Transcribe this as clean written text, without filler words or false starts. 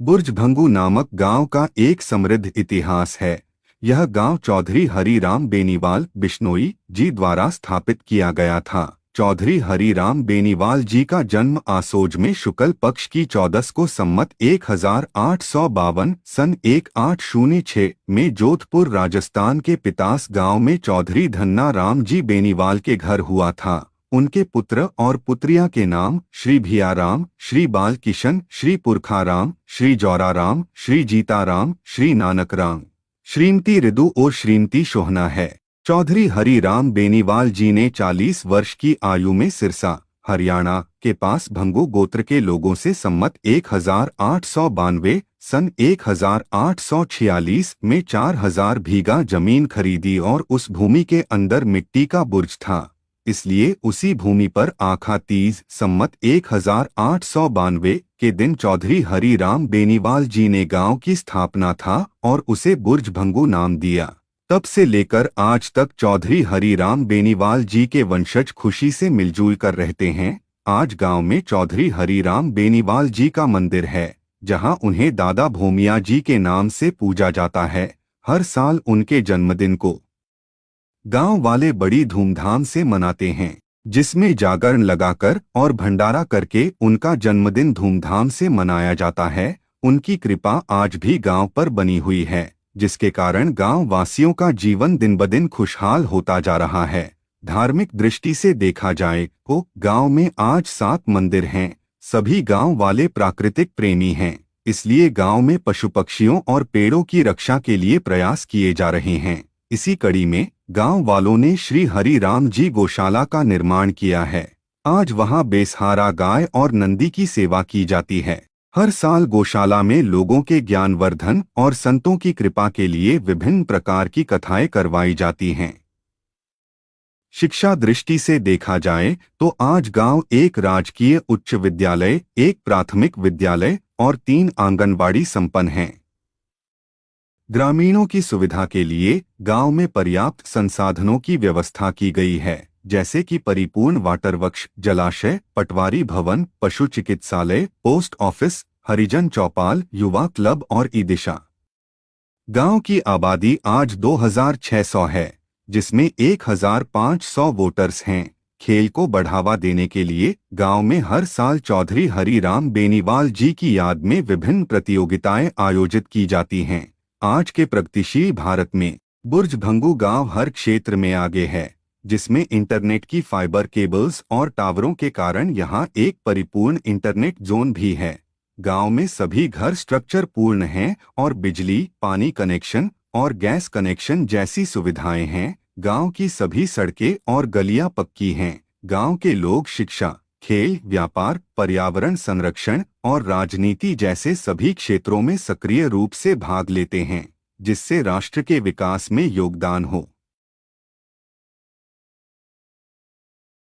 बुर्जभंगू नामक गांव का एक समृद्ध इतिहास है। यह गांव चौधरी हरिराम बेनीवाल बिश्नोई जी द्वारा स्थापित किया गया था। चौधरी हरिराम बेनीवाल जी का जन्म आसोज में शुक्ल पक्ष की 14 को सम्मत 1852 सन 1806 में जोधपुर राजस्थान के पितास गांव में चौधरी धन्ना राम जी बेनीवाल के घर हुआ था। उनके पुत्र और पुत्रियां के नाम श्री भियाराम, श्री बाल किशन, श्री पुरखाराम, श्री जौराराम, श्री जीताराम, श्री नानकराम, श्रीमती रिदु और श्रीमती शोहना है। चौधरी हरिराम बेनीवाल जी ने 40 वर्ष की आयु में सिरसा, हरियाणा के पास भंगू गोत्र के लोगों से सम्मत 1892 सन 1846 में 4000 बीघा जमीन खरीदी और उस भूमि के अंदर मिट्टी का बुर्ज था, इसलिए उसी भूमि पर आखा तीज सम्मत 1892 के दिन चौधरी हरिराम बेनीवाल जी ने गांव की स्थापना था और उसे बुर्जभंगू नाम दिया। तब से लेकर आज तक चौधरी हरिराम बेनीवाल जी के वंशज खुशी से मिलजुल कर रहते हैं। आज गांव में चौधरी हरिराम बेनीवाल जी का मंदिर है, जहां उन्हें दादा भोमिया जी के नाम से पूजा जाता है। हर साल उनके जन्मदिन को गांव वाले बड़ी धूमधाम से मनाते हैं, जिसमें जागरण लगाकर और भंडारा करके उनका जन्मदिन धूमधाम से मनाया जाता है। उनकी कृपा आज भी गांव पर बनी हुई है, जिसके कारण गांव वासियों का जीवन दिन ब दिन खुशहाल होता जा रहा है। धार्मिक दृष्टि से देखा जाए तो गांव में आज 7 मंदिर हैं। सभी गांव वाले प्राकृतिक प्रेमी हैं, इसलिए गांव में पशु पक्षियों और पेड़ों की रक्षा के लिए प्रयास किए जा रहे हैं। इसी कड़ी में गांव वालों ने श्री हरिराम जी गौशाला का निर्माण किया है। आज वहां बेसहारा गाय और नंदी की सेवा की जाती है। हर साल गौशाला में लोगों के ज्ञानवर्धन और संतों की कृपा के लिए विभिन्न प्रकार की कथाएं करवाई जाती हैं। शिक्षा दृष्टि से देखा जाए तो आज गांव एक राजकीय उच्च विद्यालय, एक प्राथमिक विद्यालय और 3 आंगनबाड़ी संपन्न हैं। ग्रामीणों की सुविधा के लिए गांव में पर्याप्त संसाधनों की व्यवस्था की गई है, जैसे कि परिपूर्ण वाटर वर्क्स, जलाशय, पटवारी भवन, पशु चिकित्सालय, पोस्ट ऑफिस, हरिजन चौपाल, युवा क्लब और ई-दिशा। गांव की आबादी आज 2600 है, जिसमें 1500 वोटर्स हैं। खेल को बढ़ावा देने के लिए गांव में हर साल चौधरी हरिराम बेनीवाल जी की याद में विभिन्न प्रतियोगिताएं आयोजित की जाती हैं। आज के प्रगतिशील भारत में बुर्जभंगू गांव हर क्षेत्र में आगे है, जिसमें इंटरनेट की फाइबर केबल्स और टावरों के कारण यहां एक परिपूर्ण इंटरनेट जोन भी है। गांव में सभी घर स्ट्रक्चर पूर्ण हैं और बिजली, पानी कनेक्शन और गैस कनेक्शन जैसी सुविधाएं हैं। गांव की सभी सड़कें और गलियां पक्की हैं। गांव के लोग शिक्षा, खेल, व्यापार, पर्यावरण संरक्षण और राजनीति जैसे सभी क्षेत्रों में सक्रिय रूप से भाग लेते हैं, जिससे राष्ट्र के विकास में योगदान हो।